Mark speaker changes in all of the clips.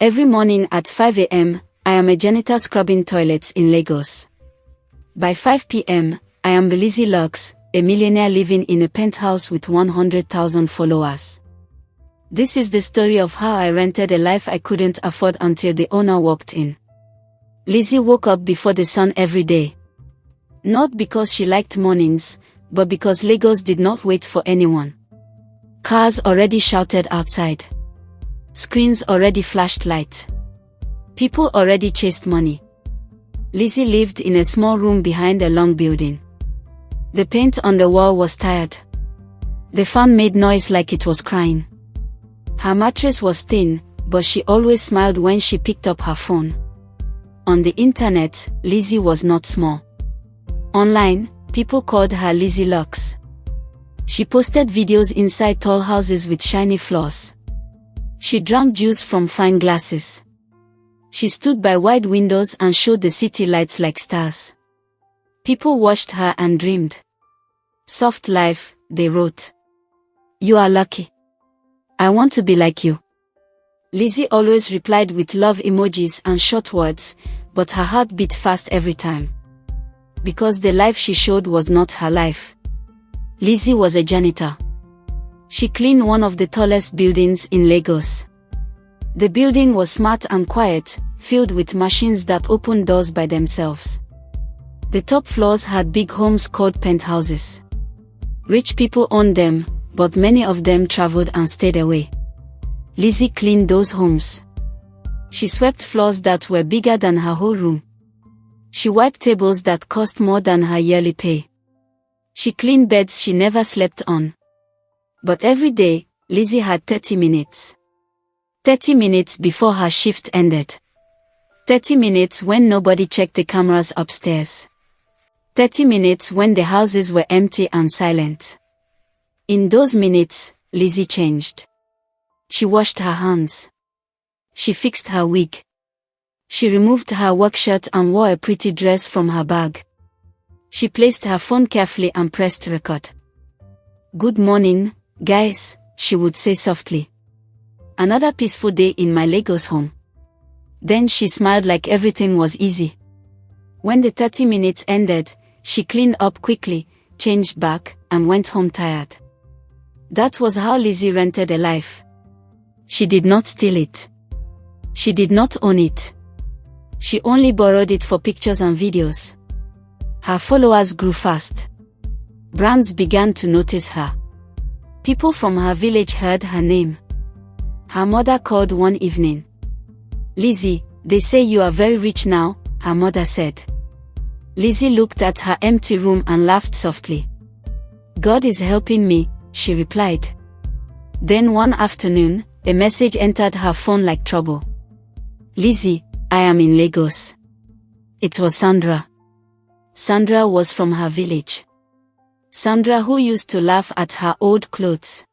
Speaker 1: Every morning at 5 a.m., I am a janitor scrubbing toilets in Lagos. By 5 p.m., I am Lizzie Lux, a millionaire living in a penthouse with 100,000 followers. This is the story of how I rented a life I couldn't afford until the owner walked in. Lizzie woke up before the sun every day. Not because she liked mornings, but because Lagos did not wait for anyone. Cars already shouted outside. Screens already flashed light. People already chased money. Lizzie lived in a small room behind a long building. The paint on the wall was tired. The fan made noise like it was crying. Her mattress was thin, but she always smiled when she picked up her phone. On the internet, Lizzie was not small. Online, people called her Lizzie Lux. She posted videos inside tall houses with shiny floors. She drank juice from fine glasses. She stood by wide windows and showed the city lights like stars. People watched her and dreamed. Soft life, they wrote. You are lucky. I want to be like you. Lizzie always replied with love emojis and short words, but her heart beat fast every time. Because the life she showed was not her life. Lizzie was a janitor. She cleaned one of the tallest buildings in Lagos. The building was smart and quiet, filled with machines that opened doors by themselves. The top floors had big homes called penthouses. Rich people owned them, but many of them traveled and stayed away. Lizzie cleaned those homes. She swept floors that were bigger than her whole room. She wiped tables that cost more than her yearly pay. She cleaned beds she never slept on. But every day, Lizzie had 30 minutes. 30 minutes before her shift ended. 30 minutes when nobody checked the cameras upstairs. 30 minutes when the houses were empty and silent. In those minutes, Lizzie changed. She washed her hands. She fixed her wig. She removed her work shirt and wore a pretty dress from her bag. She placed her phone carefully and pressed record. Good morning, guys, she would say softly. Another peaceful day in my Lagos home. Then she smiled like everything was easy. When the 30 minutes ended, she cleaned up quickly, changed back, and went home tired. That was how Lizzie rented a life. She did not steal it. She did not own it. She only borrowed it for pictures and videos. Her followers grew fast. Brands began to notice her. People from her village heard her name. Her mother called one evening. Lizzie, they say you are very rich now, her mother said. Lizzie looked at her empty room and laughed softly. God is helping me, she replied. Then one afternoon, a message entered her phone like trouble. Lizzie, I am in Lagos. It was Sandra. Sandra was from her village. Sandra who used to laugh at her old clothes.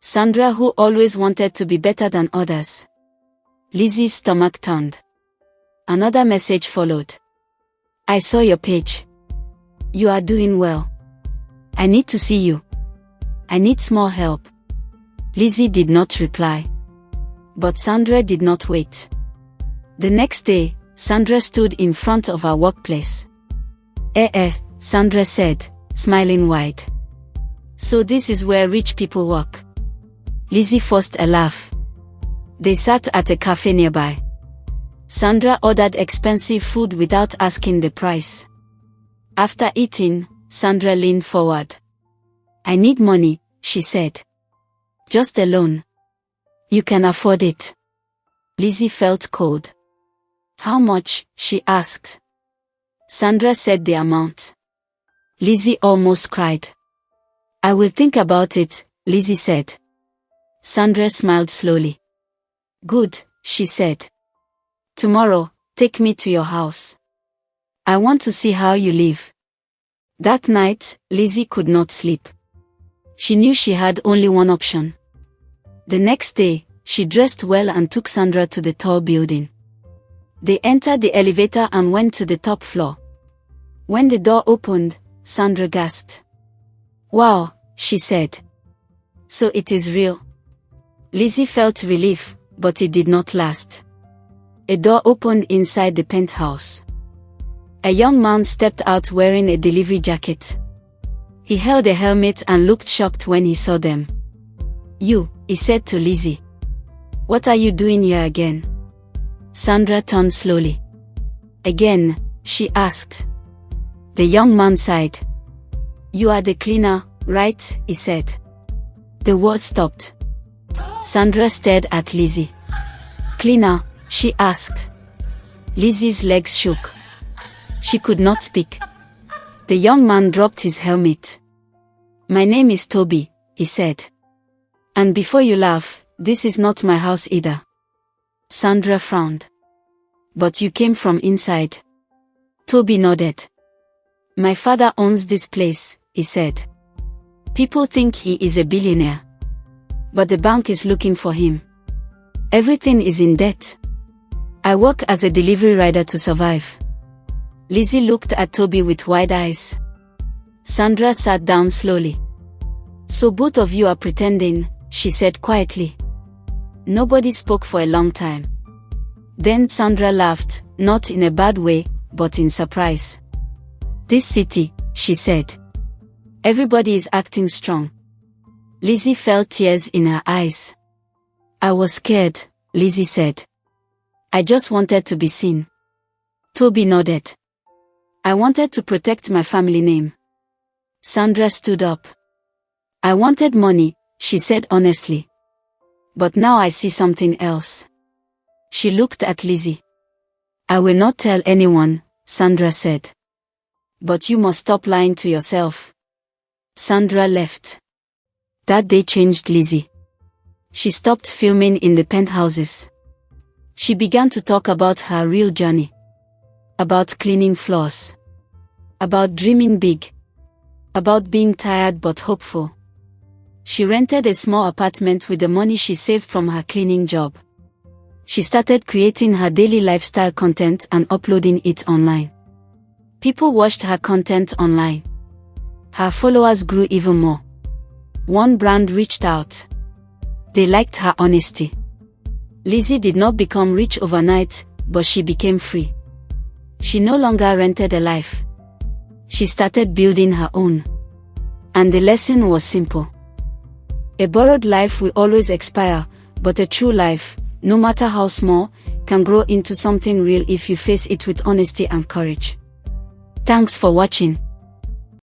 Speaker 1: Sandra who always wanted to be better than others. Lizzie's stomach turned. Another message followed. I saw your page. You are doing well. I need to see you. I need small help. Lizzie did not reply. But Sandra did not wait. The next day, Sandra stood in front of our workplace. Sandra said, smiling wide. So this is where rich people work. Lizzie forced a laugh. They sat at a cafe nearby. Sandra ordered expensive food without asking the price. After eating, Sandra leaned forward. I need money, she said. Just a loan. You can afford it. Lizzie felt cold. How much? She asked. Sandra said the amount. Lizzie almost cried. I will think about it, Lizzie said. Sandra smiled slowly. Good, she said. Tomorrow, take me to your house. I want to see how you live. That night, Lizzie could not sleep. She knew she had only one option. The next day, she dressed well and took Sandra to the tall building. They entered the elevator and went to the top floor. When the door opened, Sandra gasped. Wow, she said. So it is real. Lizzie felt relief, but it did not last. A door opened inside the penthouse. A young man stepped out wearing a delivery jacket. He held a helmet and looked shocked when he saw them. "You," he said to Lizzie. "What are you doing here again?" Sandra turned slowly. "Again?" she asked. The young man sighed. "You are the cleaner, right?" he said. The word stopped. Sandra stared at Lizzie. "Cleaner?" she asked. Lizzie's legs shook. She could not speak. The young man dropped his helmet. "My name is Toby," he said. "And before you laugh, this is not my house either." Sandra frowned. "But you came from inside." Toby nodded. "My father owns this place," he said. "People think he is a billionaire. But the bank is looking for him. Everything is in debt. I work as a delivery rider to survive." Lizzie looked at Toby with wide eyes. Sandra sat down slowly. "So both of you are pretending," she said quietly. Nobody spoke for a long time. Then Sandra laughed, not in a bad way, but in surprise. "This city," she said. "Everybody is acting strong." Lizzie felt tears in her eyes. "I was scared," Lizzie said. "I just wanted to be seen." Toby nodded. "I wanted to protect my family name." Sandra stood up. "I wanted money," she said honestly. "But now I see something else." She looked at Lizzie. "I will not tell anyone," Sandra said. "But you must stop lying to yourself." Sandra left. That day changed Lizzie. She stopped filming in the penthouses. She began to talk about her real journey. About cleaning floors. About dreaming big. About being tired but hopeful. She rented a small apartment with the money she saved from her cleaning job. She started creating her daily lifestyle content and uploading it online. People watched her content online. Her followers grew even more. One brand reached out. They liked her honesty. Lizzie did not become rich overnight, but she became free. She no longer rented a life. She started building her own. And the lesson was simple. A borrowed life will always expire, but a true life, no matter how small, can grow into something real if you face it with honesty and courage. Thanks for watching.